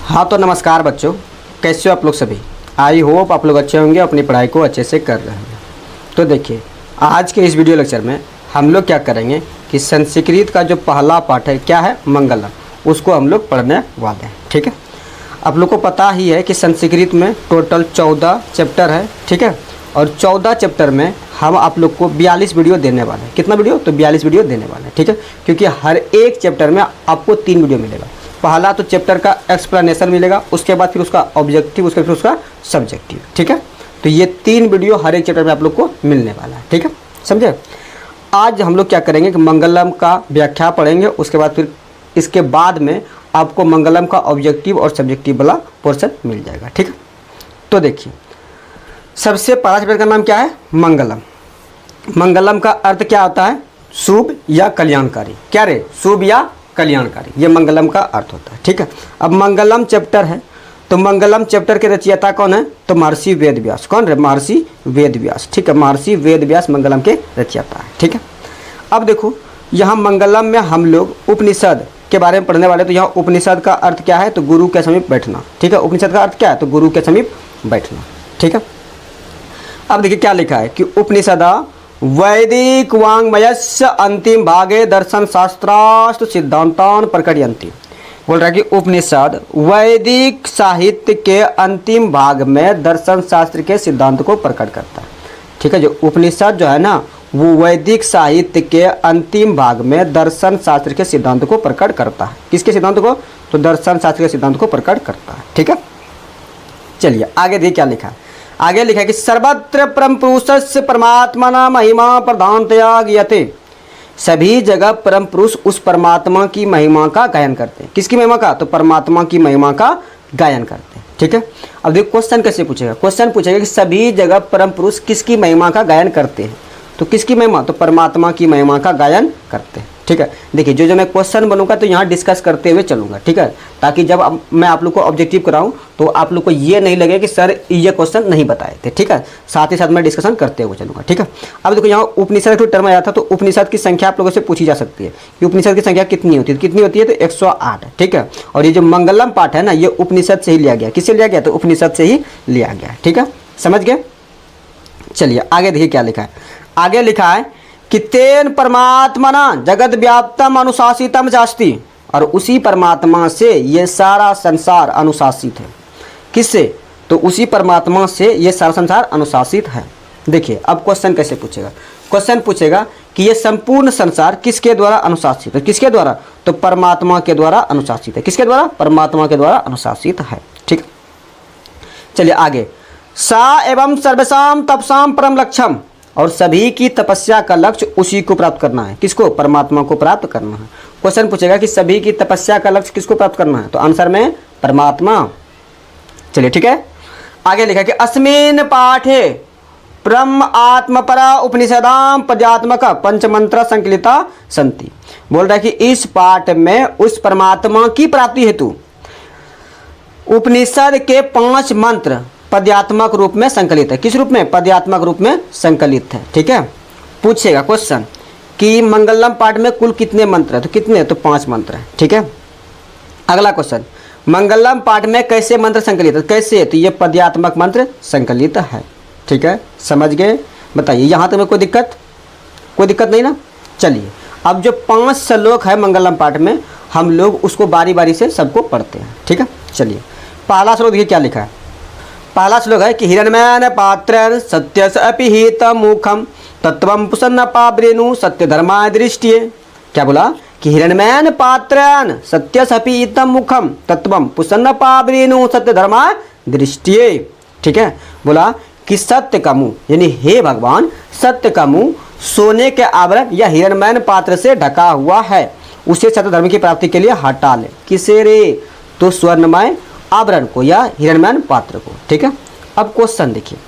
हाँ तो नमस्कार बच्चों, कैसे हो आप लोग सभी। आई होप आप लोग अच्छे होंगे, अपनी पढ़ाई को अच्छे से कर रहे हैं। तो देखिए आज के इस वीडियो लेक्चर में हम लोग क्या करेंगे कि संस्कृत का जो पहला पाठ है क्या है मंगलम, उसको हम लोग पढ़ने वाले हैं। ठीक है, आप लोग को पता ही है कि संस्कृत में टोटल 14 चैप्टर है। ठीक है, और 14 चैप्टर में हम आप लोग को 42 वीडियो देने वाले हैं। कितना वीडियो? तो 42 वीडियो देने वाले हैं। ठीक है, क्योंकि हर एक चैप्टर में आपको 3 वीडियो मिलेगा। पहला तो चैप्टर का एक्सप्लेनेशन मिलेगा, उसके बाद फिर उसका ऑब्जेक्टिव, उसके फिर उसका सब्जेक्टिव। ठीक है, तो ये 3 वीडियो हर एक चैप्टर में आप लोग को मिलने वाला है। ठीक है, समझे। आज हम लोग क्या करेंगे कि मंगलम का व्याख्या पढ़ेंगे, उसके बाद फिर इसके बाद में आपको मंगलम का ऑब्जेक्टिव और सब्जेक्टिव वाला पोर्शन मिल जाएगा। ठीक है, तो देखिए सबसे पहला चैप्टर का नाम क्या है? मंगलम। मंगलम का अर्थ क्या होता है? शुभ या कल्याणकारी। क्या रे? शुभ या कल्याणकारी, ये मंगलम का अर्थ होता है। ठीक है, अब मंगलम चैप्टर है तो मंगलम चैप्टर के रचयिता कौन है? तो महर्षि वेद व्यास। कौन रे? महर्षि वेद व्यास। ठीक है, महर्षि वेद व्यास मंगलम के रचयिता है। ठीक है, अब देखो यहाँ मंगलम में हम लोग उपनिषद के बारे में पढ़ने वाले। तो यहाँ उपनिषद का अर्थ क्या है? तो गुरु के समीप बैठना। ठीक है, उपनिषद का अर्थ क्या है? तो गुरु के समीप बैठना। ठीक है, अब देखिए क्या लिखा है कि उपनिषदा वैदिक वाङ्मयस्य अंतिम भागे दर्शन शास्त्रास्त्र सिद्धांतान प्रकटयन्ति। बोल रहा है कि उपनिषद वैदिक साहित्य के अंतिम भाग में दर्शन शास्त्र के सिद्धांत को प्रकट करता है। ठीक है, जो उपनिषद जो है ना वो वैदिक साहित्य के अंतिम भाग में दर्शन शास्त्र के सिद्धांत को प्रकट करता है। किसके सिद्धांत को? तो दर्शन शास्त्र के सिद्धांत को प्रकट करता है। ठीक है, चलिए आगे देखिए क्या लिखा है। आगे लिखा है कि सर्वत्र परम पुरुषस्य परमात्मना महिमा प्रधानतया ज्ञायते। सभी जगह परम पुरुष उस परमात्मा की महिमा का गायन करते हैं। किसकी महिमा का? तो परमात्मा की महिमा का गायन करते हैं। ठीक है, अब देखो क्वेश्चन कैसे पूछेगा। क्वेश्चन पूछेगा कि सभी जगह परम पुरुष किसकी महिमा का गायन करते हैं। तो किसकी महिमा? तो परमात्मा की महिमा का गायन करते हैं। ठीक है, देखिए जो मैं क्वेश्चन बनूंगा तो यहाँ डिस्कस करते हुए चलूंगा। ठीक है, ताकि जब मैं आप लोग को ऑब्जेक्टिव कराऊं तो आप लोग को ये नहीं लगे कि सर ये क्वेश्चन नहीं बताए थे। ठीक है, साथ ही साथ मैं डिस्कशन करते हुए चलूंगा। ठीक है, अब देखो यहाँ उपनिषद का टर्म आया था तो उपनिषद की संख्या आप लोगों से पूछी जा सकती है कि उपनिषद की संख्या कितनी होती है। कितनी होती है? तो 108। ठीक है, और ये जो मंगलम पाठ है ना ये उपनिषद से ही लिया गया। किससे लिया गया? तो उपनिषद से ही लिया गया। ठीक है, समझ गए। चलिए आगे देखिए क्या लिखा है। आगे लिखा है कि तेन परमात्मना जगत व्याप्तम अनुशासितम चास्ति। और उसी परमात्मा से ये सारा संसार अनुशासित है। किससे? तो उसी परमात्मा से ये सारा संसार अनुशासित है। देखिए अब क्वेश्चन कैसे पूछेगा। क्वेश्चन पूछेगा कि ये संपूर्ण संसार किसके द्वारा अनुशासित है। किसके द्वारा? तो परमात्मा के द्वारा अनुशासित है। किसके द्वारा? परमात्मा के द्वारा अनुशासित है। ठीक, चलिए आगे। सा एवं सर्वसाम तपसाम परम लक्ष्यम। और सभी की तपस्या का लक्ष्य उसी को प्राप्त करना है। किसको? परमात्मा को प्राप्त करना है। क्वेश्चन पूछेगा कि सभी की तपस्या का लक्ष्य किसको प्राप्त करना है। तो आंसर में परमात्मा। चलिए ठीक है, आगे लिखा कि अस्मिन् पाठे ब्रह्म आत्मपरा उपनिषदाम पद्यात्मक पंचमंत्र संकलिता संति। बोल रहा है कि इस पाठ में उस परमात्मा की प्राप्ति हेतु उपनिषद के 5 मंत्र पद्यात्मक रूप में संकलित है। किस रूप में? पद्यात्मक रूप में संकलित है। ठीक है, पूछेगा क्वेश्चन कि मंगलम पाठ में कुल कितने मंत्र है। तो कितने? तो 5 मंत्र है। ठीक है, अगला क्वेश्चन, मंगलम पाठ में कैसे मंत्र संकलित है? कैसे? तो ये पद्यात्मक मंत्र संकलित है। ठीक है, समझ गए। बताइए यहाँ तक में कोई दिक्कत? कोई दिक्कत नहीं ना। चलिए अब जो 5 श्लोक है मंगलम पाठ में हम लोग उसको बारी बारी से सबको पढ़ते हैं। ठीक है, चलिए पहला श्लोक देखिए क्या लिखा है। पहला श्लोक है कि हिरण्मयन पात्रं सत्यस अपि हितं मुखं तत्वं पुसन्नपावृणु सत्य धर्माय दृष्टिये। क्या बोला? कि हिरण्मयन पात्रं सत्यस अपि हितं मुखं तत्वं पुसन्नपावृणु सत्य धर्माय दृष्टिये। ठीक है, बोला कि सत्य का मुंह, यानी हे भगवान सत्य का मुंह सोने के आवरण या हिरण्मयन पात्र से ढका हुआ है, उसे सत्य धर्म की प्राप्ति के लिए हटा ले। किसे रे? तो स्वर्णमय आवरण को या हिरण्मयन पात्र को। ठीक है, अब क्वेश्चन देखिए।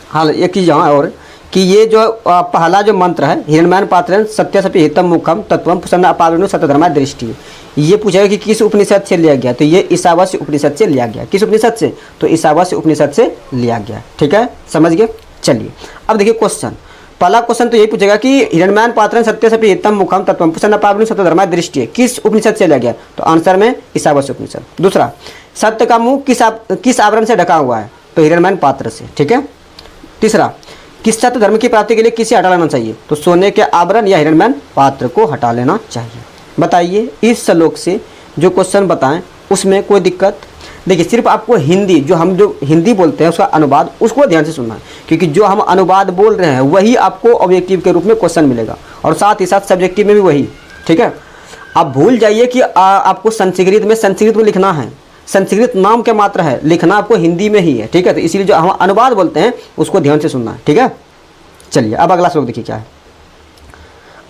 हाँ एक चीज यहाँ और कि ये जो पहला जो मंत्र है हिरण्मयन पात्र सत्यसपि हितम मुखम तत्वम प्रसन्न अपावृणु सत्य धर्मा दृष्टि, ये पूछेगा कि किस उपनिषद से लिया गया। तो ये ईशावास्य उपनिषद से लिया गया। किस उपनिषद से? तो ईशावास्य उपनिषद से लिया गया। ठीक है, समझ गए। चलिए अब देखिए क्वेश्चन, पहला क्वेश्चन तो यही पूछेगा कि हिरण्यमान पात्रं सत्य सपि हितम मुखम तत्वम प्रसन्न पावनी सत्य धर्मा दृष्टि किस उपनिषद से लिया गया, तो आंसर में ईशावास्य उपनिषद। दूसरा, सत्य का मुंह किस आवरण से ढका हुआ है, तो हिरण्यमान पात्र से, ठीक है। तीसरा, किस सत्य धर्म की प्राप्ति के लिए किसे हटा लेना चाहिए, तो सोने के आवरण या हिरण्यमान पात्र को हटा लेना चाहिए। बताइए इस श्लोक से जो क्वेश्चन बताएं उसमें कोई दिक्कत? देखिए सिर्फ आपको हिंदी, जो हिंदी बोलते हैं उसका अनुवाद, उसको ध्यान से सुनना है, क्योंकि जो हम अनुवाद बोल रहे हैं वही आपको ऑब्जेक्टिव के रूप में क्वेश्चन मिलेगा, और साथ ही साथ सब्जेक्टिव में भी वही, ठीक है। आप भूल जाइए कि आपको संस्कृत में लिखना है, संस्कृत नाम के मात्र है, लिखना आपको हिंदी में ही है, ठीक है। तो इसीलिए जो हम अनुवाद बोलते हैं उसको ध्यान से सुनना है, ठीक है। चलिए अब अगला श्लोक देखिए क्या है।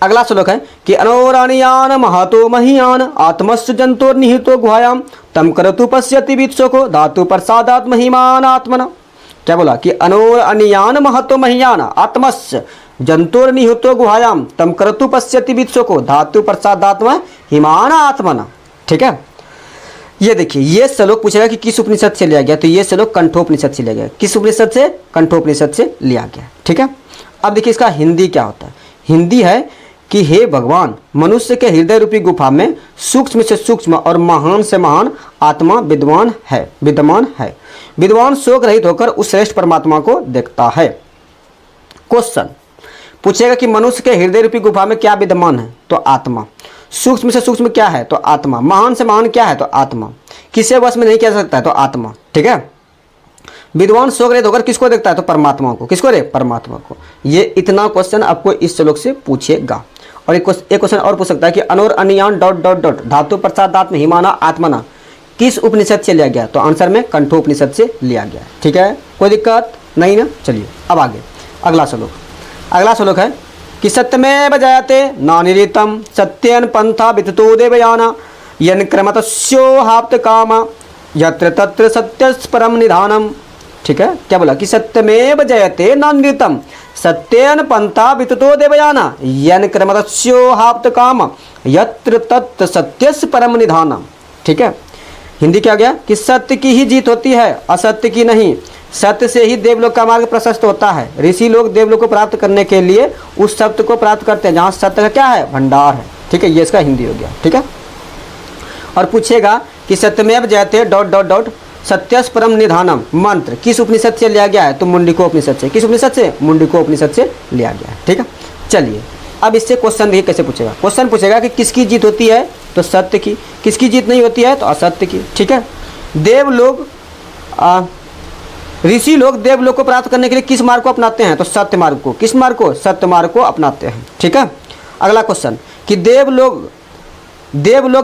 अगला श्लोक है कि अनोरणीयान महतो महीयान आत्मस्य जंतोर निहितो गुहायाम तम करतु पश्यति वित्सको धातु प्रसादात् महिमान आत्मना। क्या बोला कि अनोरणीयान महतो महीयान आत्मस्य जंतोर निहितो गुहायाम तम करतु पश्यति वित्सको धातु प्रसादात् महिमान आत्मना, ठीक है। ये देखिए ये श्लोक पूछेगा कि किस उपनिषद से लिया गया, तो ये श्लोक कंठोपनिषद से लिया गया। किस उपनिषद से? कंठोपनिषद से लिया गया, ठीक है। अब देखिए इसका हिंदी क्या होता है। हिंदी है कि हे भगवान, मनुष्य के हृदय रूपी गुफा में सूक्ष्म से सूक्ष्म और महान से महान आत्मा विद्वान है। विद्वान शोक रहित होकर उस श्रेष्ठ परमात्मा को देखता है। क्वेश्चन पूछेगा कि मनुष्य के हृदय रूपी गुफा में क्या विद्यमान है, तो आत्मा। सूक्ष्म से सूक्ष्म क्या है, तो आत्मा। महान से महान क्या है, तो आत्मा। किसे वश में नहीं किया जा सकता है, तो आत्मा, ठीक है। विद्वान शोक रहित होकर किसको देखता है, तो परमात्मा को। किसको रे? परमात्मा को। ये इतना क्वेश्चन आपको इस श्लोक से पूछेगा। और एक क्वेश्चन और पूछ सकता है कि अनोर अनियान डॉट डॉट डॉट धातु प्रसादात्म हिमाना आत्मना किस उपनिषद से लिया गया, तो आंसर में कंठोपनिषद से लिया गया, ठीक है। कोई दिक्कत नहीं ना। चलिए अब आगे अगला श्लोक है कि सत्यमेव जयते नानिरितम सत्यन पंथा विततो देवयाना यन क्रमतस्योहाप्त कामा यत्र तत्र सत्यस् परम निधानम, ठीक है। क्या बोला कि सत्यमेव जयते नानिरितम सत्यन पंथा विततो देवयाना यन क्रमतस्योहाप्त काम यत्र तत्र सत्यस् परम निधानम, ठीक है। हिंदी क्या गया कि सत्य की ही जीत होती है, असत्य की नहीं। सत्य से ही देवलोक का मार्ग प्रशस्त होता है। ऋषि लोग देवलोक को प्राप्त करने के लिए उस सत्य को प्राप्त करते हैं जहाँ सत्य का क्या है, भंडार है, ठीक है। ये इसका हिंदी हो गया, ठीक है। और पूछेगा कि सत्यमेव जयते डॉट डॉट डॉट सत्यस परम निधानम मंत्र किस उपनिषद से लिया गया है, तो मुंडिकोपनिषद से। किस उपनिषद से? मुंडिकोपनिषद से लिया गया है, ठीक है। चलिए अब इससे क्वेश्चन देखिए कैसे पूछेगा। क्वेश्चन पूछेगा कि किसकी जीत होती है, तो सत्य की। किसकी जीत नहीं होती है, तो असत्य की, ठीक है। ऋषि लोग देवलोक को प्राप्त करने के लिए किस मार्ग को अपनाते हैं, तो सत्य मार्ग को। किस मार्ग को? सत्य मार्ग को अपनाते हैं, ठीक है। अगला क्वेश्चन कि देवलोक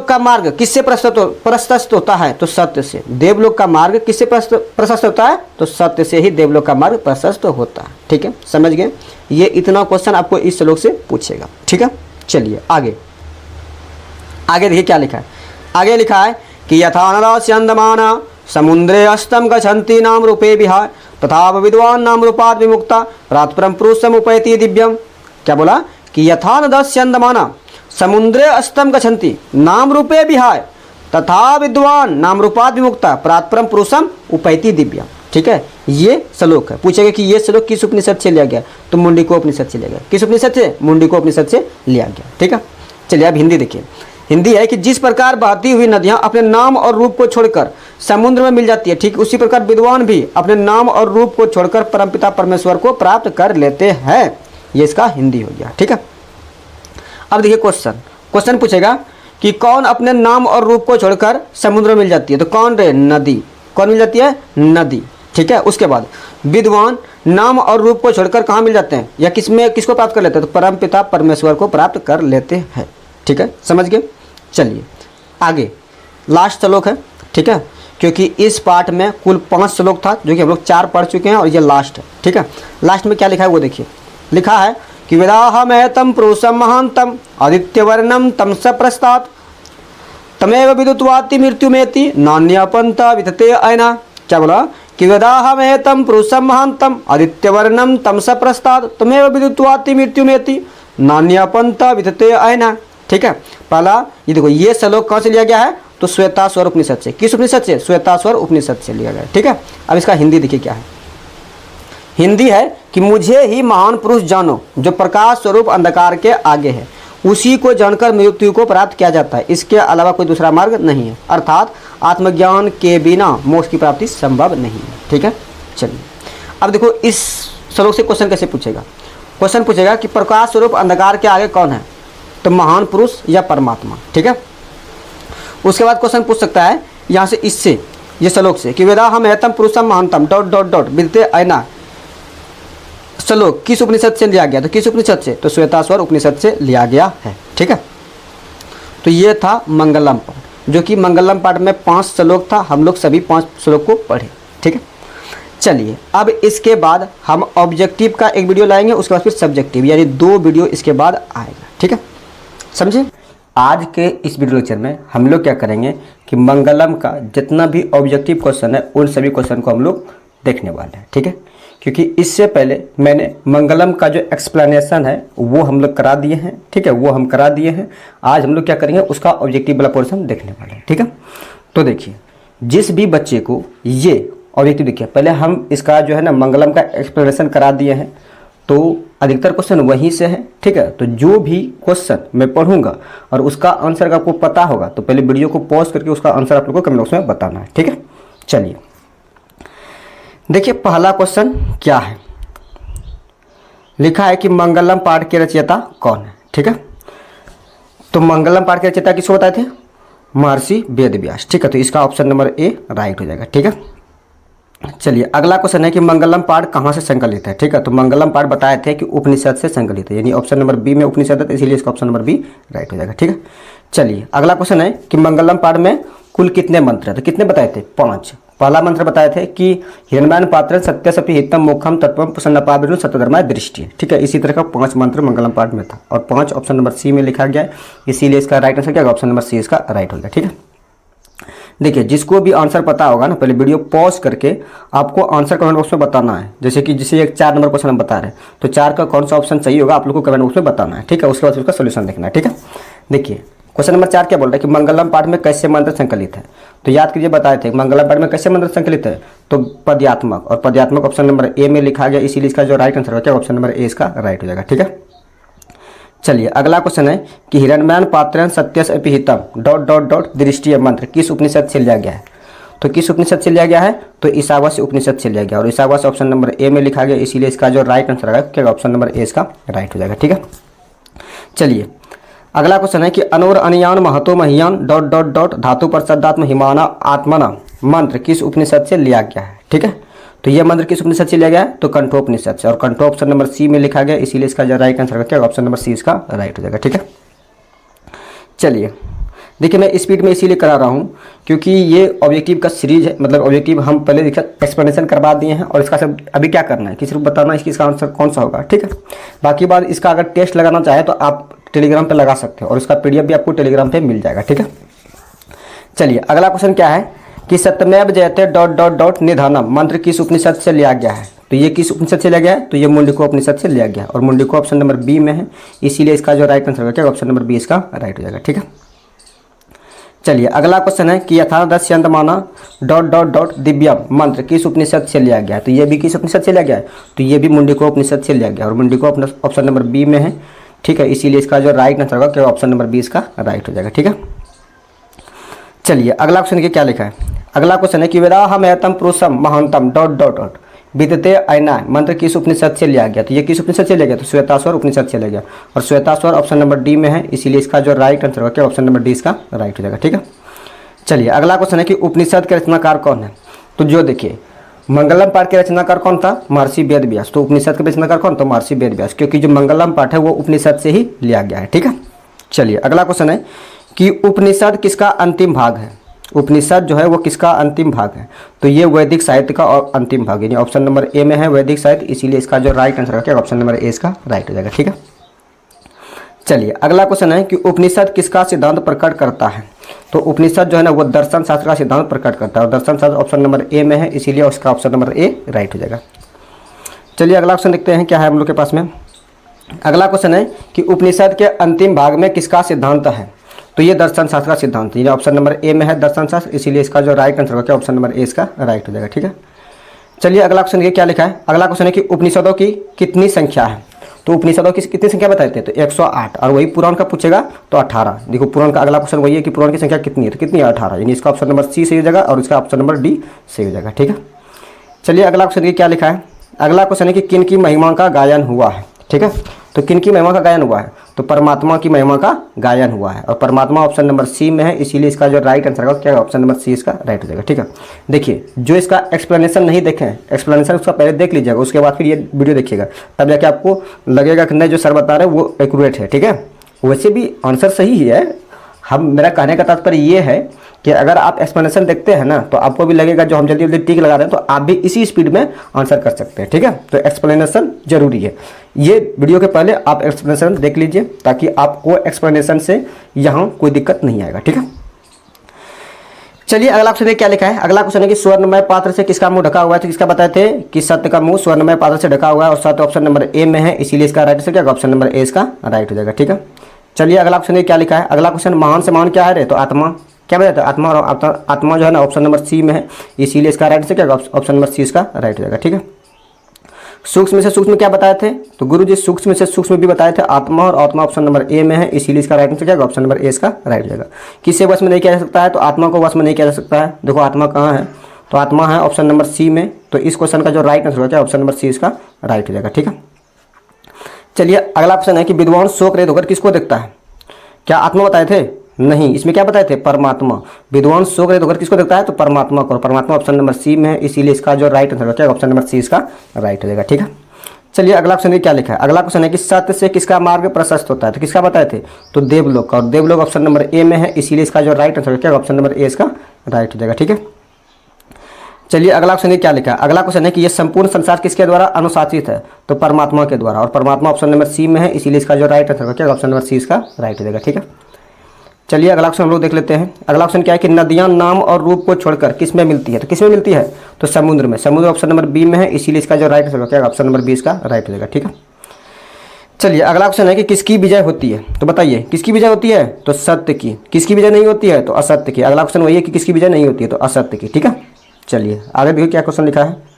का मार्ग किससे प्रशस्त होता है, तो सत्य से। देवलोक का मार्ग किससे प्रशस्त होता है, तो सत्य से ही देवलोक का मार्ग प्रशस्त होता है, ठीक है। समझ गए। ये इतना क्वेश्चन आपको इस श्लोक से पूछेगा, ठीक है। चलिए आगे देखिए क्या लिखा है। आगे लिखा है कि यथा नरस्यन्दमाना समुद्रे अस्तम गच्छन्ति नाम रूपे विहाय तथा विद्वान नाम रूपात् विमुक्ता प्रातपरम पुरुषम उपैति दिव्यम। क्या बोला कि यथा नरस्यन्दमाना समुद्रे अस्तम गच्छन्ति नाम रूपे विहाय तथा विद्वान नाम रूपात् विमुक्ता प्रातपरम पुरुषम उपैति दिव्यम, ठीक है। ये श्लोक है। पूछेगा कि ये श्लोक किस उपनिषद से लिया गया, तो मुंडिकोपनिषद से लिया गया। किस उपनिषद से? मुंडिकोपनिषद से लिया गया, ठीक है। चलिए अब हिंदी देखिए। हिंदी है कि जिस प्रकार बहती हुई नदियां अपने नाम और रूप को छोड़कर समुद्र में मिल जाती है, ठीक उसी प्रकार विद्वान भी अपने नाम और रूप को छोड़कर परमपिता परमेश्वर को प्राप्त कर लेते हैं। ये इसका हिंदी हो गया, ठीक है। अब देखिए क्वेश्चन पूछेगा कि कौन अपने नाम और रूप को छोड़कर समुद्र में मिल जाती है, तो कौन रे? नदी। कौन मिल जाती है? नदी, ठीक है। उसके बाद विद्वान नाम और रूप को छोड़कर कहाँ मिल जाते हैं, या किसको प्राप्त कर लेते हैं, तो परमपिता परमेश्वर को प्राप्त कर लेते हैं, ठीक है। समझ गए। चलिए आगे लास्ट श्लोक है, ठीक है। क्योंकि इस पाठ में कुल 5 श्लोक था जो कि हम लोग 4 पढ़ चुके हैं और ये लास्ट है, ठीक है। लास्ट में क्या लिखा है वो देखिए। लिखा है कि वेदाहमेतम पुरुषम महांतम आदित्यवर्णम तम स प्रस्तात् तमेव विदुत्वाति मृत्युमेति नान्यपंथा वितते अयना। क्या बोला कि वेदाहमेतम पुरुषम महांतम आदित्यवर्णम तम स प्रस्तात् तमेव विदुत्वाति मृत्युमेति नान्यपंथा वितते अयना, ठीक है। पहला ये देखो, ये श्लोक कहाँ से लिया गया है, तो श्वेताश्वर उपनिषद से। किस उपनिषद से? श्वेताश्वर उपनिषद से लिया गया है, ठीक है। अब इसका हिंदी देखिए क्या है। हिंदी है कि मुझे ही महान पुरुष जानो जो प्रकाश स्वरूप अंधकार के आगे है, उसी को जानकर मृत्यु को प्राप्त किया जाता है, इसके अलावा कोई दूसरा मार्ग नहीं है। अर्थात आत्मज्ञान के बिना मोक्ष की प्राप्ति संभव नहीं है। ठीक है, चलिए अब देखो इस श्लोक से क्वेश्चन कैसे पूछेगा। क्वेश्चन पूछेगा कि प्रकाश स्वरूप अंधकार के आगे कौन है, तो महान पुरुष या परमात्मा। ठीक है, उसके बाद क्वेश्चन पूछ सकता है यहाँ से, इससे ये श्लोक से कि वेदा हम एतम पुरुषम महानतम डॉट डॉट डॉट विद्यते अयना, श्लोक किस उपनिषद से लिया गया, तो किस उपनिषद से, तो श्वेताश्वर उपनिषद से लिया गया है। ठीक है, तो ये था मंगलम पाठ, जो कि मंगलम पाठ में 5 श्लोक था, हम लोग सभी 5 श्लोक को पढ़े। ठीक है, चलिए अब इसके बाद हम ऑब्जेक्टिव का एक वीडियो लाएंगे, उसके बाद फिर सब्जेक्टिव, यानी 2 वीडियो इसके बाद आएगा। ठीक है, समझे। आज के इस वीडियो लेक्चर में हम लोग क्या करेंगे कि मंगलम का जितना भी ऑब्जेक्टिव क्वेश्चन है उन सभी क्वेश्चन को हम लोग देखने वाले हैं। ठीक है, क्योंकि इससे पहले मैंने मंगलम का जो एक्सप्लेनेशन है वो हम लोग करा दिए हैं। ठीक है, वो हम करा दिए हैं। आज हम लोग क्या करेंगे, उसका ऑब्जेक्टिव वाला पोर्शन देखने वाले हैं। ठीक है, तो देखिए जिस भी बच्चे को ये ऑब्जेक्टिव देखिए, पहले हम इसका जो है ना मंगलम का एक्सप्लेनेशन करा दिए हैं, तो अधिकतर क्वेश्चन वहीं से है। ठीक है, तो जो भी क्वेश्चन मैं पढ़ूंगा और उसका आंसर आपको पता होगा तो पहले वीडियो को पॉज करके उसका आंसर आप लोग को कमेंट बॉक्स में बताना है। ठीक है, चलिए देखिए पहला क्वेश्चन क्या है, लिखा है कि मंगलम पाठ के रचयिता कौन है। ठीक है, तो मंगलम पाठ के रचयिता किसको बताए थे, महर्षि वेदव्यास। ठीक है, तो इसका ऑप्शन नंबर ए राइट हो जाएगा। ठीक है, चलिए अगला क्वेश्चन है कि मंगलम पाठ कहाँ से संकलित है। ठीक है, तो मंगलम पाठ बताए थे कि उपनिषद से संकलित है, यानी ऑप्शन नंबर बी में उपनिषद है, तो इसीलिए इसका ऑप्शन नंबर बी राइट हो जाएगा। ठीक है, चलिए अगला क्वेश्चन है कि मंगलम पाठ में कुल कितने मंत्र हैं, तो कितने बताए थे, 5। पहला मंत्र बताए थे कि हिरण्यमान पात्र सत्य सपि हितम मोक्षम तत्वम प्रसन्नपाविनु सत्यधर्माय दृष्टि। ठीक है, इसी तरह का 5 मंत्र मंगलम पाठ में था और 5 ऑप्शन नंबर सी में लिखा गया है, इसीलिए इसका राइट आंसर क्या होगा, ऑप्शन नंबर सी इसका राइट हो गया। ठीक है, देखिए जिसको भी आंसर पता होगा ना, पहले वीडियो पॉज करके आपको आंसर कमेंट बॉक्स में बताना है। जैसे कि जिसे एक 4 नंबर क्वेश्चन हम बता रहे हैं, तो 4 का कौन सा ऑप्शन सही होगा आप लोग को कमेंट बॉक्स में बताना है। ठीक है, उसके बाद उसका सोल्यूशन देखना है। ठीक है, देखिए क्वेश्चन नंबर 4 क्या बोल रहा है कि मंगलम पाठ में कैसे मंत्र संकलित है, तो याद कीजिए बताए थे मंगलम पाठ में कैसे मंत्र संकलित है, तो पद्यात्मक, और पद्यात्मक ऑप्शन नंबर ए में लिखा गया, इसीलिए इसका जो राइट आंसर होगा क्या, ऑप्शन नंबर ए इसका राइट हो जाएगा। ठीक है, चलिए अगला क्वेश्चन है कि हिरण्यमान पात्रं सत्यस्य अपि हितम डॉट डॉट डॉट दृष्टि मंत्र किस उपनिषद से लिया गया है, तो किस उपनिषद से लिया गया है, तो ईशावास्य उपनिषद से लिया गया, और ईशावास्य ऑप्शन नंबर ए में लिखा गया, इसीलिए इसका जो राइट आंसर आएगा क्या, ऑप्शन नंबर ए इसका राइट हो जाएगा। ठीक है, चलिए अगला क्वेश्चन है कि अनोर अनियान महतो महियान डॉट डॉट डॉट धातु पर शब्दात्म हिमाना आत्मना मंत्र किस उपनिषद से लिया गया है। ठीक है, तो यह मंत्र किस उपनिषद से लिया गया है, तो कंठोपनिषद से, और कंठो ऑप्शन नंबर सी में लिखा गया, इसीलिए इसका जो राइट आंसर क्या, ऑप्शन नंबर सी इसका राइट हो जाएगा। ठीक है, चलिए देखिए मैं स्पीड में इसीलिए करा रहा हूँ क्योंकि ये ऑब्जेक्टिव का सीरीज है, मतलब ऑब्जेक्टिव हम पहले एक्सप्लेनेशन करवा दिए हैं और इसका सब अभी क्या करना है कि सिर्फ बताना है कि इसका आंसर कौन सा होगा। ठीक है, बाकी बात इसका अगर टेस्ट लगाना चाहे तो आप टेलीग्राम पे लगा सकते हो और उसका पीडीएफ भी आपको टेलीग्राम पे मिल जाएगा। ठीक है, चलिए अगला क्वेश्चन क्या है कि सत्यमेव जयते डॉट डॉट डॉट निधानम मंत्र किस उपनिषद से लिया गया है, तो ये किस उपनिषद से लिया गया है, तो ये मुंडिको उपनिषद से लिया गया है और मुंडिको ऑप्शन नंबर बी में है, इसीलिए इसका जो राइट आंसर होगा क्या, ऑप्शन नंबर बी इसका राइट हो जाएगा। ठीक है, चलिए अगला क्वेश्चन है कि यथादस्यंतमाना डॉट डॉट डॉट दिव्यम मंत्र किस उपनिषद से लिया गया है, तो ये भी किस उपनिषद से लिया गया है, तो ये भी मुंडिको उपनिषद से लिया गया और मुंडिको ऑप्शन नंबर बी में है। ठीक है, इसीलिए इसका जो राइट आंसर होगा क्या, ऑप्शन नंबर बी इसका राइट हो जाएगा। ठीक है, चलिए अगला क्वेश्चन क्या लिखा है, अगला क्वेश्चन है कि वेदाहम एतम पुरुषम महानतम डॉट डॉट डॉट विद्यते अयना मंत्र किस उपनिषद से लिया गया, तो ये किस उपनिषद से लिया गया, तो श्वेताश्वर उपनिषद से लिया गया और श्वेताश्वर ऑप्शन नंबर डी में है, इसीलिए इसका जो राइट आंसर होगा क्या, ऑप्शन नंबर डी इसका राइट हो जाएगा। ठीक है, चलिए अगला क्वेश्चन है कि उपनिषद के रचनाकार कौन है, तो जो देखिए मंगलम पाठ के रचनाकार कौन था, महर्षि वेदव्यास, तो उपनिषद के रचनाकार कौन, तो महर्षि वेदव्यास, क्योंकि जो मंगलम पाठ है वो उपनिषद से ही लिया गया है। ठीक है, चलिए अगला क्वेश्चन है कि उपनिषद किसका अंतिम भाग है, उपनिषद जो है वो किसका अंतिम भाग है, तो ये वैदिक साहित्य का अंतिम भाग, यानी ऑप्शन नंबर ए में है वैदिक साहित्य, इसीलिए इसका जो राइट आंसर है क्या, ऑप्शन नंबर ए इसका राइट हो जाएगा। ठीक है, चलिए अगला क्वेश्चन है कि उपनिषद किसका सिद्धांत प्रकट करता है, तो उपनिषद जो है ना वो दर्शन शास्त्र का सिद्धांत प्रकट करता है और दर्शन शास्त्र ऑप्शन नंबर ए में है, इसीलिए उसका ऑप्शन नंबर ए राइट हो जाएगा। चलिए अगला क्वेश्चन देखते हैं क्या है हम लोग के पास में। अगला क्वेश्चन है कि उपनिषद के अंतिम भाग में किसका सिद्धांत है, तो ये दर्शन शास्त्र का सिद्धांत है, ऑप्शन नंबर ए में है दर्शन शास्त्र, इसीलिए इसका जो राइट आंसर होगा क्या, ऑप्शन नंबर ए इसका राइट हो जाएगा। ठीक है, चलिए अगला क्वेश्चन देखिए क्या लिखा है। अगला क्वेश्चन है कि उपनिषदों की कितनी संख्या है। तो उपनिषदों की कितनी संख्या बताते हैं, तो 108, और वही पुराण का पूछेगा तो 18। देखो पुराण का अगला क्वेश्चन वही है कि पुराण की संख्या कितनी है, तो कितनी है 18, यानी इसका ऑप्शन नंबर सी सही हो जाएगा और इसका ऑप्शन नंबर डी सही हो जाएगा। ठीक है, चलिए अगला क्वेश्चन देखिए क्या लिखा है। अगला क्वेश्चन है कि किन की महिमा का गायन हुआ है। ठीक है, तो किन की महिमा का गायन हुआ है, तो परमात्मा की महिमा का गायन हुआ है और परमात्मा ऑप्शन नंबर सी में है, इसीलिए इसका जो राइट आंसर होगा क्या, ऑप्शन नंबर सी इसका राइट हो जाएगा। ठीक है, देखिए जो इसका एक्सप्लेनेशन नहीं देखे हैं, एक्सप्लेनेशन उसका पहले देख लीजिएगा, उसके बाद फिर ये वीडियो देखिएगा, तब जाके आपको लगेगा कि नहीं जो सर बता रहे हैं वो एक्यूरेट है। ठीक है, वैसे भी आंसर सही ही है। हम मेरा कहने का तात्पर्य ये है कि अगर आप एक्सप्लेनेशन देखते हैं ना तो आपको भी लगेगा जो हम जल्दी जल्दी टिक लगा रहे हैं, तो आप भी इसी स्पीड में आंसर कर सकते हैं। ठीक है, तो एक्सप्लेनेशन जरूरी है। ये वीडियो के पहले आप एक्सप्लेनेशन देख लीजिए ताकि आपको एक्सप्लेनेशन से यहाँ कोई दिक्कत नहीं आएगा। ठीक है, चलिए अगला क्वेश्चन क्या लिखा है। अगला क्वेश्चन है कि स्वर्णमय पात्र से किसका मुंह ढका हुआ है, तो किसका बताए थे कि सत्य का मुंह स्वर्णमय पात्र से ढका हुआ है और सत्य ऑप्शन नंबर ए में है, इसीलिए इसका राइट आंसर क्या, ऑप्शन नंबर ए इसका राइट हो जाएगा। ठीक है, चलिए अगला क्वेश्चन क्या लिखा है। अगला क्वेश्चन महान से महान क्या है रे, तो आत्मा, क्या बताते हैं आत्मा, और आत्मा जो है ना ऑप्शन नंबर सी में है, इसीलिए इसका राइट आंसर क्या, ऑप्शन नंबर सी इसका राइट हो जाएगा। ठीक है, सूक्ष्म से सूक्ष्म क्या बताए थे, तो गुरु जी सूक्ष्म से सूक्ष्म भी बताए थे आत्मा, और आत्मा ऑप्शन नंबर ए में है, इसीलिए इसका राइट आंसर क्या, ऑप्शन नंबर ए इसका राइट हो जाएगा। किससे वश में नहीं किया जा सकता है, तो आत्मा को वश में नहीं किया जा सकता है। देखो आत्मा कहाँ है, तो आत्मा है ऑप्शन नंबर सी में, तो इस क्वेश्चन का जो राइट आंसर होगा ऑप्शन नंबर सी इसका राइट हो जाएगा। ठीक है, चलिए अगला क्वेश्चन है कि विद्वान शोक रहित होकर किसको देखता है, क्या आत्मा बताए थे, नहीं, इसमें क्या बताए थे, परमात्मा। विद्वान शोक रहित होकर किसको देखता है, तो परमात्मा को, परमात्मा ऑप्शन नंबर सी में है, इसीलिए इसका जो राइट आंसर होगा ऑप्शन नंबर सी इसका राइट हो जाएगा। ठीक है, चलिए अगला क्वेश्चन क्या लिखा है। अगला क्वेश्चन है कि सत्य से किसका मार्ग प्रशस्त होता है, तो किसका बताए थे, तो देवलोक का, और देवलोक ऑप्शन नंबर ए में है, इसीलिए इसका जो राइट आंसर क्या, ऑप्शन नंबर ए इसका राइट हो जाएगा। ठीक है, चलिए अगला क्वेश्चन क्या लिखा है। अगला क्वेश्चन है कि यह संपूर्ण संसार किसके द्वारा अनुशासित है, तो परमात्मा के द्वारा, और परमात्मा ऑप्शन नंबर सी में है, इसीलिए इसका जो राइट आंसर क्या, ऑप्शन नंबर सी इसका राइट हो जाएगा। ठीक है, चलिए अगला क्वेश्चन हम लोग देख लेते हैं। अगला क्वेश्चन क्या है कि नदियां नाम और रूप को छोड़कर किस में मिलती है, तो किस में मिलती है, तो समुद्र में, समुद्र ऑप्शन नंबर बी में है, इसीलिए इसका जो राइट आंसर क्या, ऑप्शन नंबर बी इसका राइट हो जाएगा। ठीक है, चलिए अगला क्वेश्चन है कि किसकी विजय होती है, तो बताइए किसकी विजय होती है, तो सत्य की। किसकी विजय नहीं होती है, तो असत्य की। अगला क्वेश्चन वही है कि किसकी विजय नहीं होती है, तो असत्य की। ठीक है, चलिए आगे देखिए क्या क्वेश्चन लिखा है।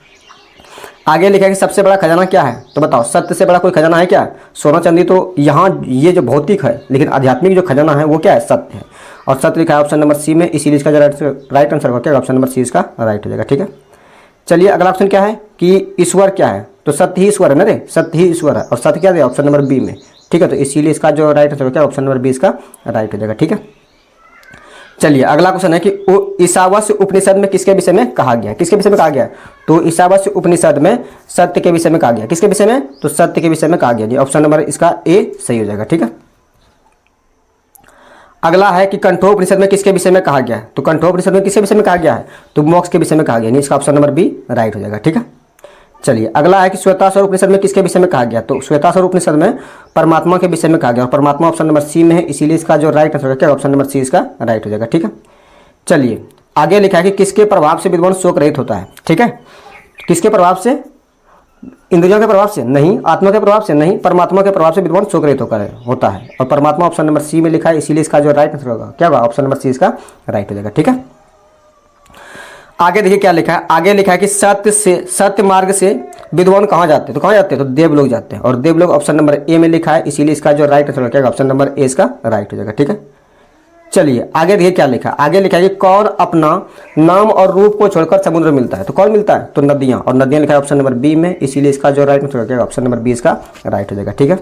आगे लिखा है कि सबसे बड़ा खजाना क्या है, तो बताओ सत्य से बड़ा कोई खजाना है क्या, सोना चांदी, तो यहाँ ये जो भौतिक है, लेकिन आध्यात्मिक जो खजाना है वो क्या है, सत्य है, और सत्य लिखा है ऑप्शन नंबर सी में, इसीलिए इसका जो राइट आंसर होगा क्या, ऑप्शन नंबर सी इसका राइट हो जाएगा। ठीक है, चलिए अगला ऑप्शन क्या है कि ईश्वर क्या है, तो सत्य ही ईश्वर है ना रे, सत्य ही ईश्वर है, और सत्य क्या है ऑप्शन नंबर बी में। ठीक है, तो इसीलिए इसका जो राइट आंसर होगा क्या, ऑप्शन नंबर बी इसका राइट हो जाएगा। ठीक है, चलिए अगला क्वेश्चन है कि ईशावास्य उपनिषद में किसके विषय में कहा गया, किसके विषय में कहा गया, तो ईशावास्य उपनिषद में सत्य के विषय में कहा गया। किसके विषय में, तो सत्य के विषय में कहा गया जी, ऑप्शन नंबर इसका ए सही हो जाएगा। ठीक है, अगला है कि कंठोपनिषद में किसके विषय में कहा गया है, तो कंठोपनिषद में किसके विषय में कहा गया है, तो मोक्ष के विषय में कहा गया, इसका ऑप्शन नंबर बी राइट हो जाएगा। ठीक है, चलिए अगला है कि श्वेताश्वर उपनिषद में किसके विषय में कहा गया, तो श्वेताश्वर उपनिषद में परमात्मा के विषय में कहा गया, और परमात्मा ऑप्शन नंबर सी में है, इसीलिए इसका जो राइट आंसर है ऑप्शन नंबर सी इसका राइट हो जाएगा। ठीक है, चलिए आगे लिखा है कि किसके प्रभाव से विद्वान शोक रहित होता है। ठीक है, किसके प्रभाव से, इंद्रियों के प्रभाव से नहीं, आत्मा के प्रभाव से नहीं, परमात्मा के प्रभाव से विद्वान शोक रहित होता है, और परमात्मा ऑप्शन नंबर सी में लिखा है, इसीलिए इसका जो राइट आंसर होगा क्या होगा, ऑप्शन नंबर सी इसका राइट हो जाएगा। ठीक है, आगे देखिए क्या लिखा है। आगे लिखा है कि सत्य मार्ग से विद्वान कहाँ जाते हैं, तो कहाँ जाते हैं, तो देवलोक जाते हैं, और देवलोक ऑप्शन नंबर ए में लिखा है, इसीलिए इसका जो राइट आंसर होगा ऑप्शन नंबर ए इसका राइट हो जाएगा। ठीक है, चलिए आगे देखिए क्या लिखा है। आगे लिखा है कि कौन अपना नाम और रूप को छोड़कर समुद्र में मिलता है, तो कौन मिलता है, तो नदियां, और नदियां लिखा है ऑप्शन नंबर बी में, इसीलिए इसका जो राइट आंसर होगा ऑप्शन नंबर बी इसका राइट हो जाएगा। ठीक है,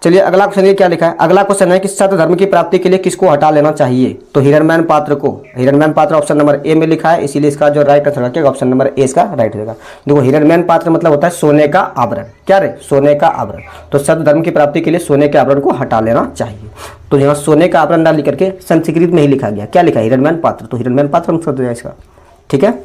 चलिए अगला क्वेश्चन ये क्या लिखा है। अगला क्वेश्चन है कि सत्य धर्म की प्राप्ति के लिए किसको हटा लेना चाहिए, तो हिरण्मय पात्र को। हिरण्मय पात्र ऑप्शन नंबर ए में लिखा है, इसीलिए इसका जो राइट आंसर है ऑप्शन नंबर ए इसका राइट हो जाएगा। देखो हिरण्मय पात्र मतलब होता है सोने का आवरण, क्या रे, सोने का आवरण, तो सत्य धर्म की प्राप्ति के लिए सोने के आवरण को हटा लेना चाहिए। तो यहाँ सोने का आवरण ना लिख करके संस्कृत में ही लिखा गया, क्या लिखा है, हिरण्मय पात्र, तो हिरण्मय पात्र हम समझ जाए इसका। ठीक है,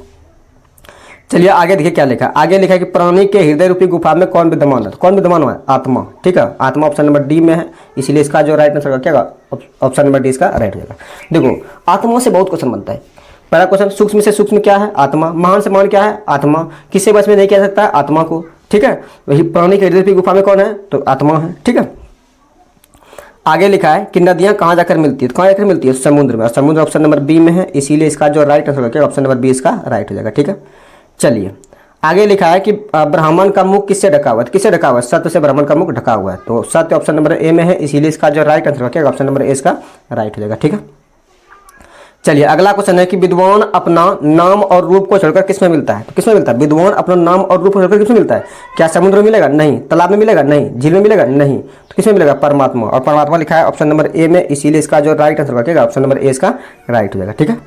चलिए आगे देखिए क्या लिखा है। आगे लिखा है कि प्राणी के हृदय रूपी गुफा में कौन विद्यमान है, कौन विद्यमान हुआ है, आत्मा। ठीक है, आत्मा ऑप्शन नंबर डी में है, इसीलिए इसका जो राइट आंसर क्या होगा, ऑप्शन नंबर डी इसका राइट हो जाएगा। देखो आत्मा से बहुत क्वेश्चन बनता है। पहला क्वेश्चन सूक्ष्म से सूक्ष्म क्या है, आत्मा। महान से महान क्या है, आत्मा। किससे बस में नहीं कह सकता है, आत्मा को। ठीक है, वही प्राणी के हृदय रूपी गुफा में कौन है, तो आत्मा है। ठीक है, आगे लिखा है कि नदियां कहाँ जाकर मिलती है, तो कहाँ जाकर मिलती है, समुद्र में, और समुद्र ऑप्शन नंबर बी में है, इसीलिए इसका जो राइट आंसर होगा ऑप्शन नंबर बी इसका राइट हो जाएगा। ठीक है, चलिए आगे लिखा है कि ब्राह्मण का मुख किससे ढका हुआ है, किससे ढका हुआ है, सत्य से ब्राह्मण का मुख ढका हुआ है। तो सत्य ऑप्शन नंबर ए में है, इसीलिए इसका जो राइट आंसर क्या ऑप्शन नंबर ए इसका राइट हो जाएगा। ठीक है, चलिए अगला क्वेश्चन है कि विद्वान अपना नाम और रूप को छोड़कर किसमें मिलता है, तो किसमें मिलता है, विद्वान अपना नाम और रूप को छोड़कर किसमें मिलता है, क्या समुद्र में मिलेगा, नहीं, तालाब में मिलेगा, नहीं, झील में मिलेगा, नहीं, तो किसमें मिलेगा, परमात्मा, और परमात्मा लिखा है ऑप्शन नंबर ए में, इसीलिए इसका जो राइट आंसर क्या ऑप्शन नंबर ए इसका राइट हो जाएगा। ठीक है,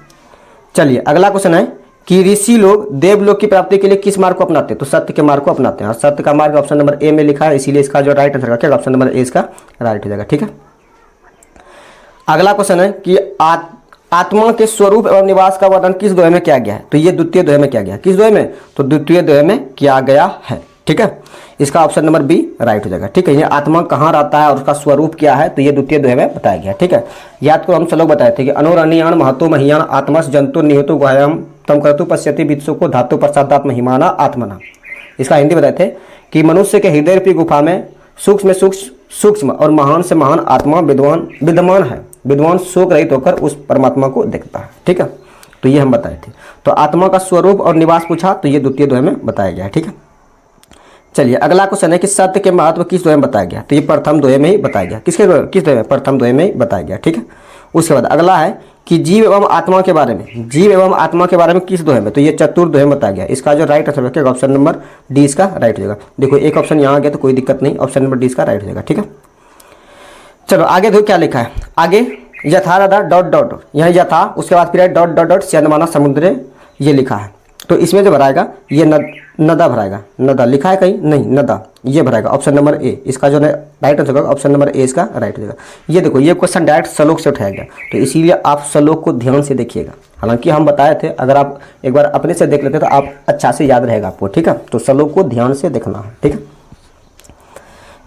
चलिए अगला क्वेश्चन है कि ऋषि लोग देवलोक की प्राप्ति के लिए किस मार्ग को अपनाते हैं, तो सत्य के मार्ग को अपनाते हैं, और सत्य का मार्ग ऑप्शन नंबर ए में लिखा है, इसीलिए इसका जो राइट आंसर क्या ऑप्शन नंबर ए इसका राइट हो जाएगा। ठीक है, अगला क्वेश्चन है कि आत्मा के स्वरूप एवं निवास का वर्णन किस दोहे में किया गया है, तो ये द्वितीय दोहे में किया गया है, किस दोहे में, तो द्वितीय दोहे में किया गया है। ठीक है, इसका ऑप्शन नंबर बी राइट हो जाएगा। ठीक है, ये आत्मा कहाँ रहता है और उसका स्वरूप क्या है, तो ये द्वितीय दोहे में बताया गया। ठीक है, याद को हम श्लोक बताए थे कि अनुरणीयान महतो महियान आत्मस जंतु निहतो गुहायाम तम कर्तु पश्यति वित्सु को धातु प्रसादात्म महिमाना आत्मना। इसका हिंदी बताए थे कि मनुष्य के हृदय रूपी गुफा में सूक्ष्म और महान से महान आत्मा विद्यमान है, विद्वान शोक रहित होकर उस परमात्मा को देखता है। ठीक है, तो ये हम बताए थे। तो आत्मा का स्वरूप और निवास पूछा तो ये द्वितीय दोहे में बताया गया है। ठीक है, चलिए अगला क्वेश्चन है कि सत्य के महत्व किस दोहे में बताया गया, तो ये प्रथम दोहे में ही बताया गया, किस दोहे में, प्रथम दोहे में ही बताया गया। ठीक है, उसके बाद अगला है कि जीव एवं आत्मा के बारे में, जीव एवं आत्मा के बारे में किस दोहे में, तो ये चतुर्थ दोहे में बताया गया। इसका जो राइट आंसर है ऑप्शन नंबर डी इसका राइट हो जाएगा। देखो एक ऑप्शन यहाँ आ गया तो कोई दिक्कत नहीं, ऑप्शन नंबर डी इसका राइट हो जाएगा। ठीक है, चलो आगे देखो क्या लिखा है, आगे यथा रदा डॉट डॉट, यहाँ यथा उसके बाद फिर डॉट डॉट डॉट चंद्रमाना समुद्र ये लिखा है, तो इसमें जो भराएगा ये नदा भराएगा, नदा लिखा है कहीं नहीं, नदा ये भराएगा ऑप्शन नंबर ए, इसका जो राइट आंसर होगा ऑप्शन नंबर ए इसका राइट हो जाएगा। ये देखो ये क्वेश्चन डायरेक्ट श्लोक से उठाया गया, तो इसीलिए आप श्लोक को ध्यान से देखिएगा। हालांकि हम बताए थे अगर आप एक बार अपने से देख लेते तो आप अच्छा से याद रहेगा आपको। ठीक है, तो श्लोक को ध्यान से देखना है। ठीक है,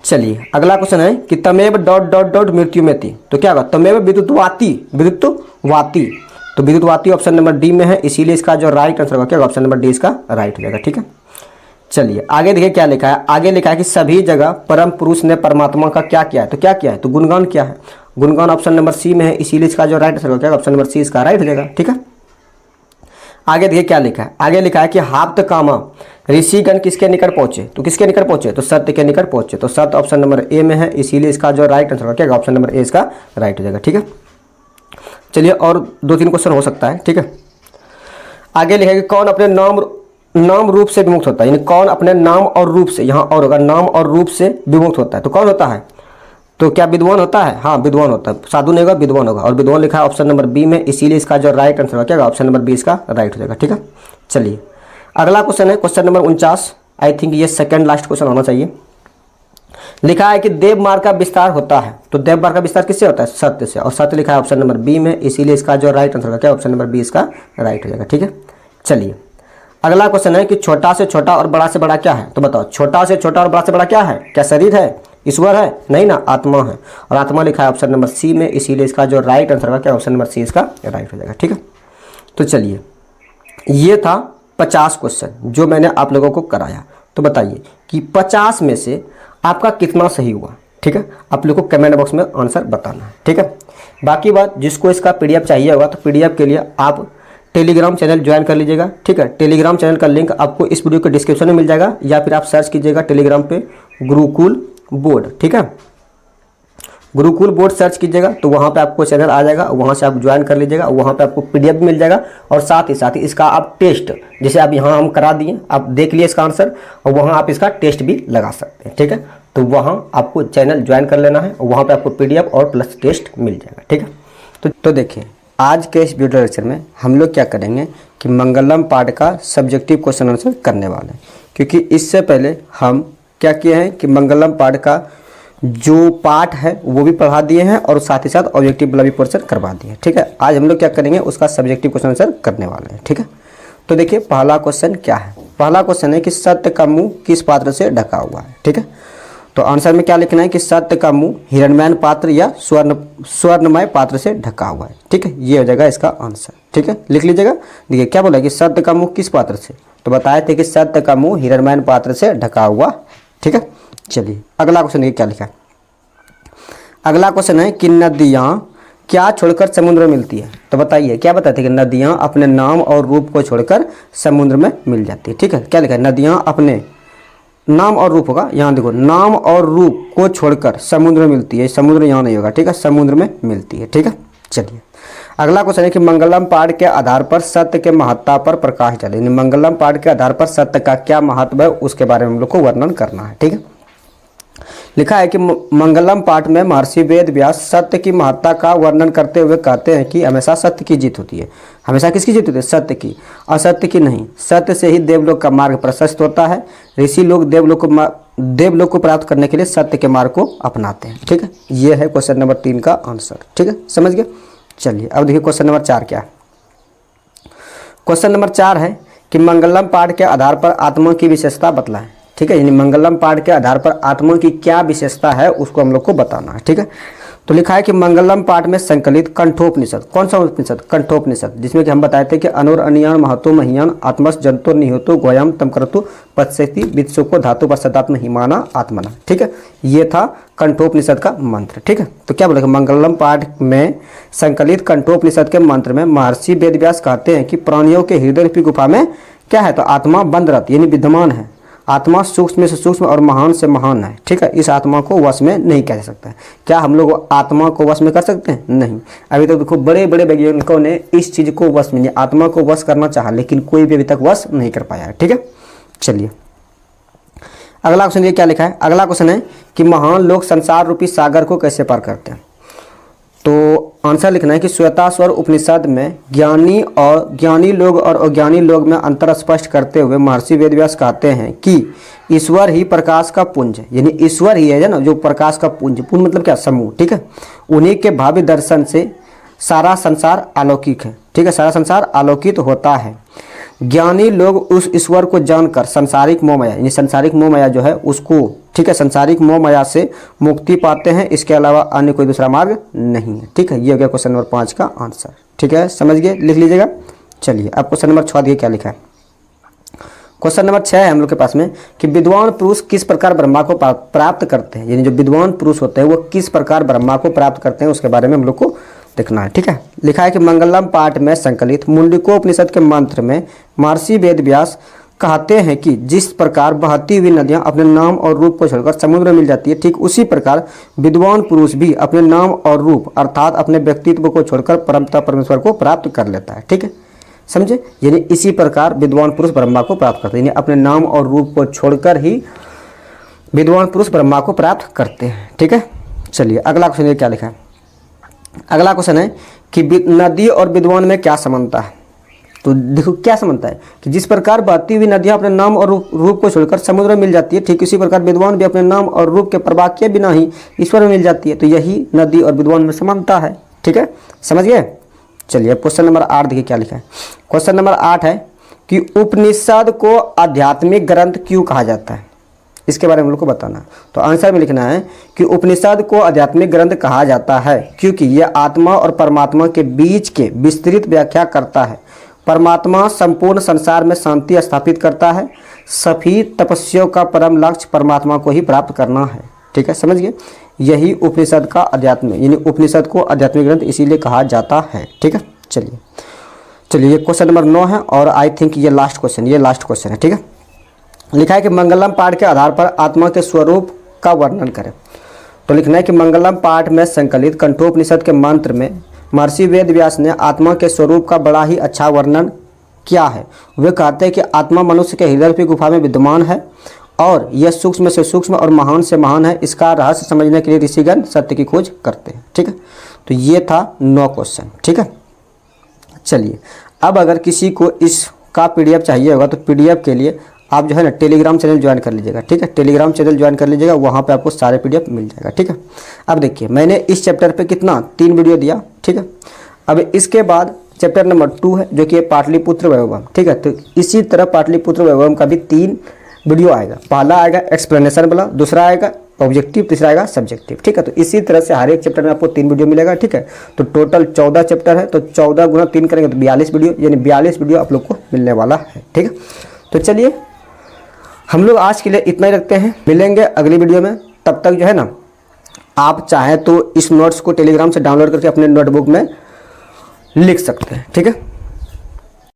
चलिए अगला क्वेश्चन है कि तमेव डॉट डॉट डॉट मृत्यु में थी, तो क्या होगा, तमेव विद्युतवाती, विद्युतवाती, तो विद्युतवाती ऑप्शन नंबर डी में है, इसीलिए इसका जो राइट आंसर होगा क्या ऑप्शन नंबर डी इसका राइट हो जाएगा। ठीक है, चलिए आगे देखिए क्या लिखा है, आगे लिखा है कि सभी जगह परम पुरुष ने परमात्मा का क्या किया है, तो क्या किया है, तो गुणगान किया है, गुणगान ऑप्शन नंबर सी में है, इसीलिए इसका जो राइट आंसर होगा क्या ऑप्शन नंबर सी इसका राइट हो जाएगा। ठीक है, आगे देखिए क्या लिखा है, आगे लिखा है कि हाप्त कामा ऋषिगण किसके निकट पहुंचे, तो किसके निकट पहुंचे, तो सत्य के निकट पहुंचे, तो सत्य ऑप्शन नंबर ए में है, इसीलिए इसका जो राइट आंसर होगा क्या ऑप्शन नंबर ए इसका राइट हो जाएगा। ठीक है, चलिए और 2-3 क्वेश्चन हो सकता है। ठीक है, आगे लिखा है कि कौन अपने नाम रूप से विमुक्त होता है, यानी कौन अपने नाम और रूप से, यहाँ और होगा नाम और रूप से विमुक्त होता है, तो कौन होता है, तो क्या विद्वान होता है, हाँ विद्वान होता है, साधु नहीं होगा विद्वान होगा, और विद्वान लिखा है ऑप्शन नंबर बी में, इसीलिए इसका जो राइट आंसर होगा क्या ऑप्शन नंबर बी इसका राइट हो जाएगा। ठीक है, चलिए अगला क्वेश्चन है क्वेश्चन नंबर 49, आई थिंक ये सेकंड लास्ट क्वेश्चन होना चाहिए। लिखा है कि देव मार्ग का विस्तार होता है, तो देव मार्ग का विस्तार किससे होता है, सत्य से, और सत्य लिखा है ऑप्शन नंबर बी में, इसीलिए इसका जो राइट आंसर होगा क्या ऑप्शन नंबर बी इसका राइट हो जाएगा। ठीक है, चलिए अगला क्वेश्चन है कि छोटा से छोटा और बड़ा से बड़ा क्या है, तो बताओ छोटा से छोटा और बड़ा से बड़ा क्या है, क्या शरीर है, ईश्वर है, नहीं ना, आत्मा है, और आत्मा लिखा है ऑप्शन नंबर सी में, इसीलिए इसका जो राइट आंसर होगा क्या ऑप्शन नंबर सी इसका राइट हो जाएगा। ठीक है, तो चलिए ये था 50 क्वेश्चन जो मैंने आप लोगों को कराया, तो बताइए कि 50 में से आपका कितना सही हुआ। ठीक है, आप लोग को कमेंट बॉक्स में आंसर बताना है। ठीक है, बाकी बात जिसको इसका पीडीएफ चाहिए होगा तो पीडीएफ के लिए आप टेलीग्राम चैनल ज्वाइन कर लीजिएगा। ठीक है, टेलीग्राम चैनल का लिंक आपको इस वीडियो के डिस्क्रिप्शन में मिल जाएगा, या फिर आप सर्च कीजिएगा टेलीग्राम पे गुरुकुल बोर्ड। ठीक है, गुरुकुल बोर्ड सर्च कीजिएगा तो वहाँ पे आपको चैनल आ जाएगा, वहाँ से आप ज्वाइन कर लीजिएगा, वहाँ पे आपको पीडीएफ भी मिल जाएगा, और साथ ही इसका आप टेस्ट, जैसे आप यहाँ हम करा दिए, आप देख लिए इसका आंसर, और वहाँ आप इसका टेस्ट भी लगा सकते हैं। ठीक है, तो वहाँ आपको चैनल ज्वाइन कर लेना है, और वहाँ पे आपको पीडीएफ और प्लस टेस्ट मिल जाएगा। ठीक है, तो देखिए आज के इस वीडियो लेक्चर में हम लोग क्या करेंगे कि मंगलम पाठ का सब्जेक्टिव क्वेश्चन आंसर करने वाले हैं, क्योंकि इससे पहले हम क्या किए हैं कि मंगलम पाठ का जो पार्ट है वो भी पढ़ा दिए हैं, और साथ ही साथ ऑब्जेक्टिव वाला भी पोर्शन करवा दिए हैं। ठीक है, आज हम लोग क्या करेंगे उसका सब्जेक्टिव क्वेश्चन आंसर करने वाले हैं। ठीक है, तो देखिए पहला क्वेश्चन क्या है, पहला क्वेश्चन है कि सत्य का मुंह किस पात्र से ढका हुआ है। ठीक है, तो आंसर में क्या लिखना है कि सत्य का मुंह हिरण्मय पात्र या स्वर्णमय पात्र से ढका हुआ है। ठीक है, ये हो जाएगा इसका आंसर। ठीक है, लिख लीजिएगा। देखिए क्या बोला कि सत्य का मुंह किस पात्र से, तो बताए थे कि सत्य का मुंह हिरण्मय पात्र से ढका हुआ। ठीक है, चलिए अगला क्वेश्चन ये क्या लिखा है, अगला क्वेश्चन है कि नदियाँ क्या छोड़कर समुद्र में मिलती है? तो बताइए क्या बताते हैं कि नदियाँ अपने नाम और रूप को छोड़कर समुद्र में मिल जाती है। ठीक है, क्या लिखा है? नदियाँ अपने नाम और रूप होगा, यहाँ देखो नाम और रूप को छोड़कर समुद्र में मिलती है, समुद्र यहाँ नहीं होगा। ठीक है, समुद्र में मिलती है। ठीक है, चलिए अगला क्वेश्चन है कि मंगलम पाठ के आधार पर सत्य के महत्ता पर प्रकाश डाले। मंगलम पाठ के आधार पर सत्य का क्या महत्व है उसके बारे में हम लोग को वर्णन करना है। ठीक है, लिखा है कि मंगलम पाठ में महर्षि वेद व्यास सत्य की महत्ता का वर्णन करते हुए कहते हैं कि हमेशा सत्य की जीत होती है। हमेशा किसकी जीत होती है? सत्य की, असत्य की नहीं। सत्य से ही देवलोक का मार्ग प्रशस्त होता है। ऋषि लोग देवलोक को प्राप्त करने के लिए सत्य के मार्ग को अपनाते हैं। ठीक है, ये है क्वेश्चन नंबर 3 का आंसर। ठीक है, समझ गए। चलिए अब देखिए क्वेश्चन नंबर 4 क्या है। क्वेश्चन नंबर 4 है कि मंगलम पाठ के आधार पर आत्मा की विशेषता बतलाएं। ठीक है, यानी मंगलम पाठ के आधार पर आत्मा की क्या विशेषता है उसको हम लोग को बताना है। ठीक है, तो लिखा है कि मंगलम पाठ में संकलित कंठोपनिषद, कौन सा उपनिषद? कंठोपनिषद, जिसमें कि हम बताए थे कि अनुर अनियान महतो महियान आत्मस जंतो निहोतो गोयाम तम करतु पत्सेति वित्सो को धातु पश्चातात्म हिमाना आत्मना। ठीक है, ये था कंठोपनिषद का मंत्र। ठीक है, तो क्या बोलेगा? मंगलम पाठ में संकलित कंठोपनिषद के मंत्र में महर्षि वेदव्यास कहते हैं कि प्राणियों के हृदय रूपी गुफा में क्या है? तो आत्मा बंद रहती यानी विद्यमान है। आत्मा सूक्ष्म से सूक्ष्म और महान से महान है। ठीक है, इस आत्मा को वश में नहीं किया जा सकता है। क्या हम लोग आत्मा को वश में कर सकते हैं? नहीं। अभी तक देखो बड़े बड़े वैज्ञानिकों ने इस चीज को वश में, आत्मा को वश करना चाहा, लेकिन कोई भी अभी तक वश नहीं कर पाया है। ठीक है, चलिए अगला क्वेश्चन ये क्या लिखा है। अगला क्वेश्चन है कि महान लोग संसार रूपी सागर को कैसे पार करते हैं। तो आंसर लिखना है कि श्वेताश्वर उपनिषद में ज्ञानी लोग और अज्ञानी लोग में अंतर स्पष्ट करते हुए महर्षि वेदव्यास कहते हैं कि ईश्वर ही प्रकाश का पुंज है। यानी ईश्वर ही है ना जो प्रकाश का पुंज मतलब क्या? समूह। ठीक है, उन्हीं के भावी दर्शन से सारा संसार अलौकिक है। ठीक है, सारा संसार आलोकित होता है। ज्ञानी लोग उस ईश्वर को जानकर संसारिक मोहमाया, यानी संसारिक मोहमाया जो है उसको, ठीक है, संसारिक मोहमाया से मुक्ति पाते हैं। इसके अलावा अन्य कोई दूसरा मार्ग नहीं है। ठीक है, ये हो गया क्वेश्चन नंबर 5 का आंसर। ठीक है, समझ गए, लिख लीजिएगा। चलिए अब क्वेश्चन नंबर 6 देखिए क्या लिखा है। क्वेश्चन नंबर 6 है हम लोग के पास में कि विद्वान पुरुष किस प्रकार ब्रह्मा को प्राप्त करते हैं। यानी जो विद्वान पुरुष होते हैं वो किस प्रकार ब्रह्मा को प्राप्त करते हैं उसके बारे में हम लोग को देखना है। ठीक है, लिखा है कि मंगलम पाठ में संकलित मुंडकोपनिषद के मंत्र में महर्षि वेदव्यास कहते हैं कि जिस प्रकार बहती हुई नदियां अपने नाम और रूप को छोड़कर समुद्र में मिल जाती है, ठीक उसी प्रकार विद्वान पुरुष भी अपने नाम और रूप अर्थात अपने व्यक्तित्व को छोड़कर परमपिता परमेश्वर को प्राप्त कर लेता है। ठीक है, समझे, यानी इसी प्रकार विद्वान पुरुष ब्रह्मा को प्राप्त करते हैं, यानी अपने नाम और रूप को छोड़कर ही विद्वान पुरुष ब्रह्मा को प्राप्त करते हैं। ठीक है, चलिए अगला क्वेश्चन क्या लिखा है। अगला क्वेश्चन है कि नदी और विद्वान में क्या समानता है। तो देखो क्या समानता है कि जिस प्रकार बहती हुई नदियां अपने नाम और रूप को छोड़कर समुद्र में मिल जाती है, ठीक इसी प्रकार विद्वान भी अपने नाम और रूप के प्रवाह के बिना ही ईश्वर में मिल जाती है। तो यही नदी और विद्वान में समानता है। ठीक है, समझ गए। चलिए क्वेश्चन नंबर 8 देखिए क्या लिखा है। क्वेश्चन नंबर 8 है कि उपनिषद को आध्यात्मिक ग्रंथ क्यों कहा जाता है, इसके बारे में हम लोग को बताना है। तो आंसर में लिखना है कि उपनिषद को आध्यात्मिक ग्रंथ कहा जाता है क्योंकि यह आत्मा और परमात्मा के बीच के विस्तृत व्याख्या करता है। परमात्मा संपूर्ण संसार में शांति स्थापित करता है। सभी तपस्याओं का परम लक्ष्य परमात्मा को ही प्राप्त करना है। ठीक है, समझ गए। यही उपनिषद का अध्यात्म, यानी उपनिषद को आध्यात्मिक ग्रंथ इसीलिए कहा जाता है। ठीक है, चलिए ये क्वेश्चन नंबर 9 है और आई थिंक ये लास्ट क्वेश्चन है। ठीक है, लिखा है कि मंगलम पाठ के आधार पर आत्मा के स्वरूप का वर्णन करें। तो लिखना है कि मंगलम पाठ में संकलित कंठोपनिषद के मंत्र में महर्षि वेदव्यास ने आत्मा के स्वरूप का बड़ा ही अच्छा वर्णन किया है। वे कहते हैं कि आत्मा मनुष्य के हृदय की गुफा में विद्यमान है और यह सूक्ष्म से सूक्ष्म और महान से महान है। इसका रहस्य समझने के लिए ऋषिगण सत्य की खोज करते हैं। ठीक है, तो ये था 9 क्वेश्चन। ठीक है, चलिए अब अगर किसी को इसका PDF चाहिए होगा तो PDF के लिए आप जो है ना टेलीग्राम चैनल ज्वाइन कर लीजिएगा। ठीक है, टेलीग्राम चैनल ज्वाइन कर लीजिएगा, वहाँ पे आपको सारे PDF मिल जाएगा। ठीक है, अब देखिए मैंने इस चैप्टर पे कितना 3 वीडियो दिया। ठीक है, अब इसके बाद चैप्टर नंबर 2 है जो कि पाटलिपुत्र वैभवम। ठीक है, तो इसी तरह पाटलिपुत्र वैभवम का भी 3 वीडियो आएगा। पहला आएगा एक्सप्लेनेशन वाला, दूसरा आएगा ऑब्जेक्टिव, तीसरा आएगा सब्जेक्टिव। ठीक है, तो इसी तरह से हर एक चैप्टर में आपको 3 वीडियो मिलेगा। ठीक है, तो टोटल 14 चैप्टर है, तो 14 गुना 3 करेंगे तो 42 वीडियो, यानी 42 वीडियो आप लोग को मिलने वाला है। ठीक है, तो चलिए हम लोग आज के लिए इतना ही रखते हैं। मिलेंगे अगली वीडियो में, तब तक जो है ना आप चाहें तो इस नोट्स को टेलीग्राम से डाउनलोड करके अपने नोटबुक में लिख सकते हैं। ठीक है।